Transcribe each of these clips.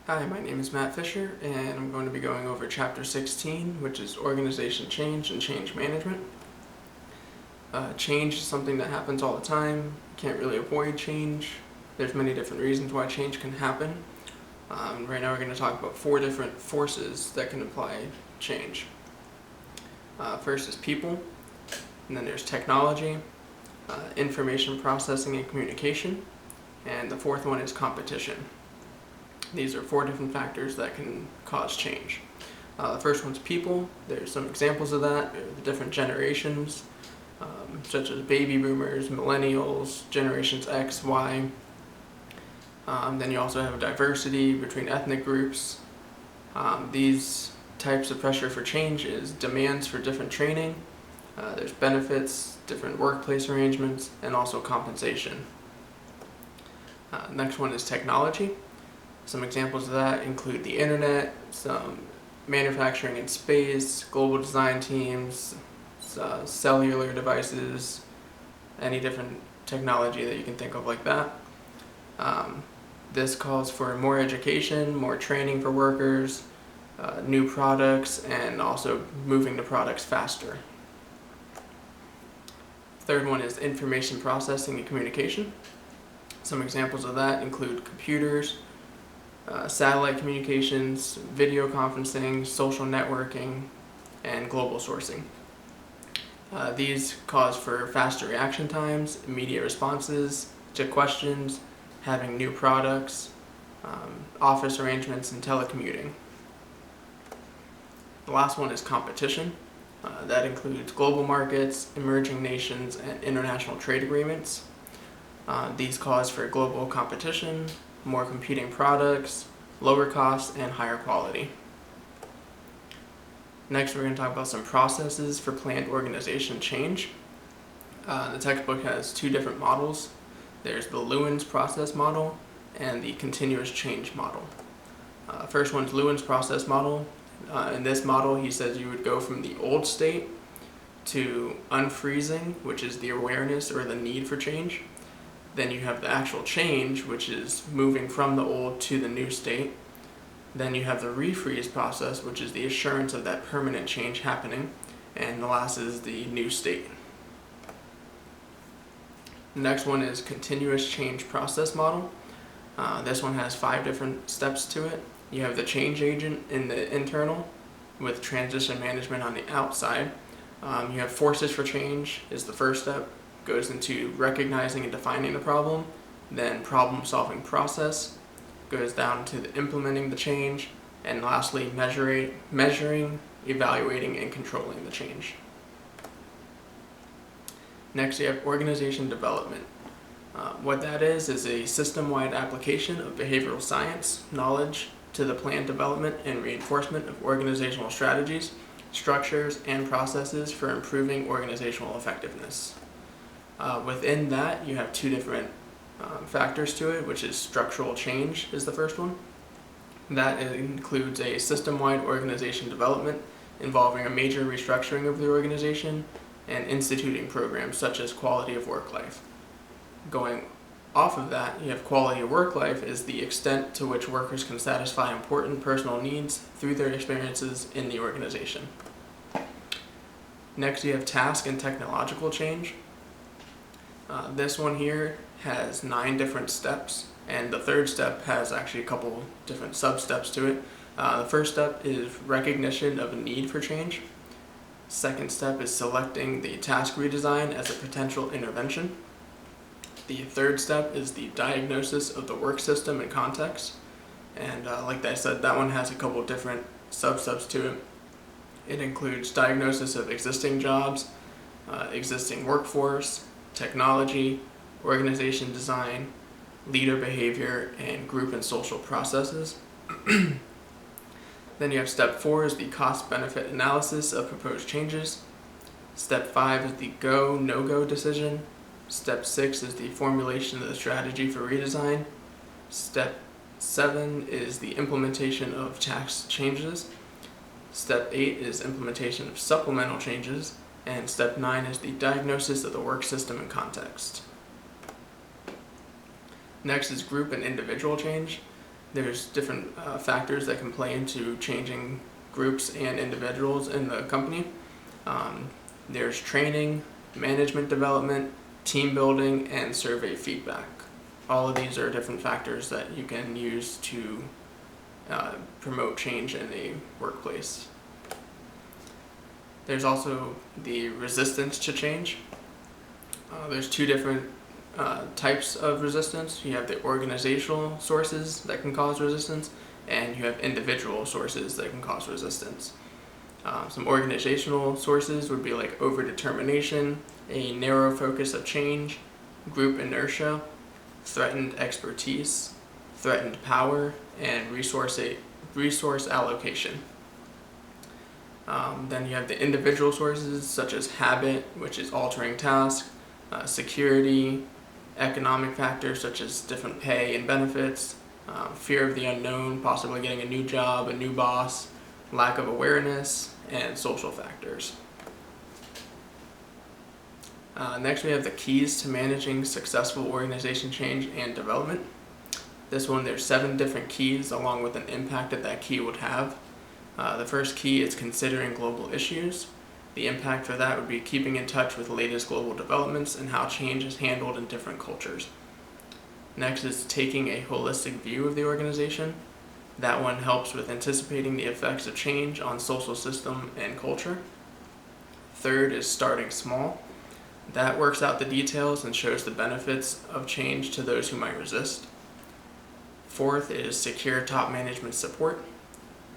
Hi, my name is Matt Fisher, and I'm going to be going over Chapter 16, which is Organization Change and Change Management. Change is something that happens all the time. You can't really avoid change. There's many different reasons why change can happen. Right now we're going to talk about 4 different forces that can apply change. First is people, and then there's technology, information processing and communication, and the 4th one is competition. These are 4 different factors that can cause change. The first one's people. There's some examples of that. The different generations, such as baby boomers, millennials, generations X, Y. Then you also have diversity between ethnic groups. These types of pressure for change is demands for different training. There's benefits, different workplace arrangements, and also compensation. Next one is technology. Some examples of that include the internet, some manufacturing in space, global design teams, cellular devices, any different technology that you can think of like that. This calls for more education, more training for workers, new products, and also moving the products faster. Third one is information processing and communication. Some examples of that include computers, satellite communications, video conferencing, social networking, and global sourcing. These cause for faster reaction times, immediate responses to questions, having new products, office arrangements, and telecommuting. The last one is competition. That includes global markets, emerging nations, and international trade agreements. These cause for global competition, more competing products, lower costs, and higher quality. Next, we're going to talk about some processes for planned organization change. The textbook has 2 different models. There's the Lewin's process model and the continuous change model. First one's Lewin's process model. In this model, he says you would go from the old state to unfreezing, which is the awareness or the need for change. Then you have the actual change, which is moving from the old to the new state. Then you have the refreeze process, which is the assurance of that permanent change happening. And the last is the new state. The next one is continuous change process model. This one has 5 different steps to it. You have the change agent in the internal, with transition management on the outside. You have forces for change is the first step. Goes into recognizing and defining the problem, then problem-solving process, goes down to implementing the change, and lastly measuring, evaluating, and controlling the change. Next, you have organization development. What that is a system-wide application of behavioral science knowledge to the plan development and reinforcement of organizational strategies, structures, and processes for improving organizational effectiveness. Within that, you have 2 different factors to it, which is structural change is the first one. That includes a system-wide organization development involving a major restructuring of the organization and instituting programs such as quality of work life. Going off of that, you have quality of work life is the extent to which workers can satisfy important personal needs through their experiences in the organization. Next, you have task and technological change. This one here has 9 different steps, and the 3rd step has actually a couple different sub-steps to it. The first step is recognition of a need for change. Second step is selecting the task redesign as a potential intervention. The 3rd step is the diagnosis of the work system and context. And like I said, that one has a couple different sub-steps to it. It includes diagnosis of existing jobs, existing workforce, technology, organization design, leader behavior, and group and social processes. Then you have step 4 is the cost-benefit analysis of proposed changes. Step 5 is the go, no-go decision. Step 6 is the formulation of the strategy for redesign. Step 7 is the implementation of task changes. Step 8 is implementation of supplemental changes. And step 9 is the diagnosis of the work system and context. Next is group and individual change. There's different factors that can play into changing groups and individuals in the company. There's training, management development, team building, and survey feedback. All of these are different factors that you can use to promote change in a workplace. There's also the resistance to change. There's two different types of resistance. You have the organizational sources that can cause resistance, and you have individual sources that can cause resistance. Some organizational sources would be like overdetermination, a narrow focus of change, group inertia, threatened expertise, threatened power, and resource allocation. Then you have the individual sources such as habit, which is altering tasks, security, economic factors such as different pay and benefits, fear of the unknown, possibly getting a new job, a new boss, lack of awareness, and social factors. Next we have the keys to managing successful organization change and development. This one, there's 7 different keys along with an impact that key would have. The first key is considering global issues. The impact for that would be keeping in touch with the latest global developments and how change is handled in different cultures. Next is taking a holistic view of the organization. That one helps with anticipating the effects of change on social system and culture. Third is starting small. That works out the details and shows the benefits of change to those who might resist. Fourth is secure top management support.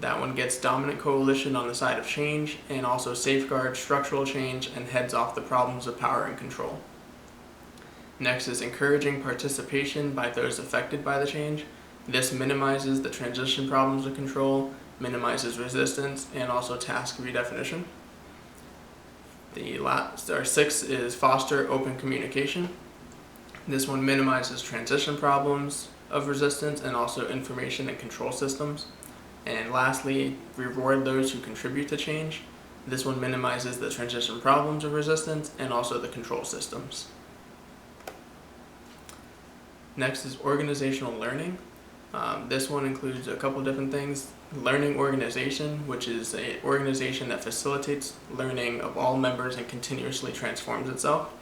That one gets dominant coalition on the side of change and also safeguards structural change and heads off the problems of power and control. Next is encouraging participation by those affected by the change. This minimizes the transition problems of control, minimizes resistance, and also task redefinition. Sixth is foster open communication. This one minimizes transition problems of resistance and also information and control systems. And lastly, reward those who contribute to change. This one minimizes the transition problems of resistance and also the control systems. Next is organizational learning. This one includes a couple different things. Learning organization, which is an organization that facilitates learning of all members and continuously transforms itself.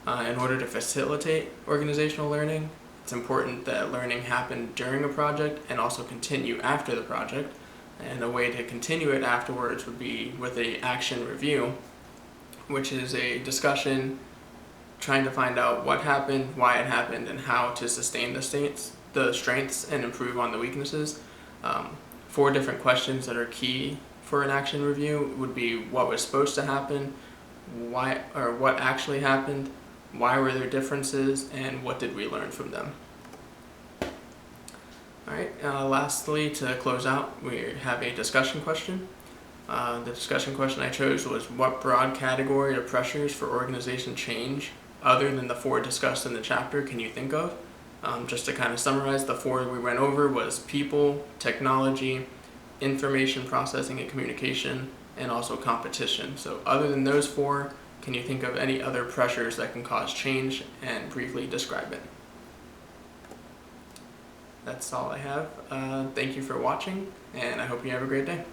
In order to facilitate organizational learning, it's important that learning happen during a project and also continue after the project. And a way to continue it afterwards would be with an action review, which is a discussion trying to find out what happened, why it happened, and how to sustain the strengths and improve on the weaknesses. 4 different questions that are key for an action review would be what was supposed to happen, why, or what actually happened, why were there differences, and what did we learn from them. Alright, lastly, to close out, we have a discussion question. The discussion question I chose was, what broad category of pressures for organization change, other than the 4 discussed in the chapter, can you think of? Just to kind of summarize, the 4 we went over was people, technology, information processing and communication, and also competition. So other than those 4, can you think of any other pressures that can cause change, and briefly describe it? That's all I have. Thank you for watching, and I hope you have a great day.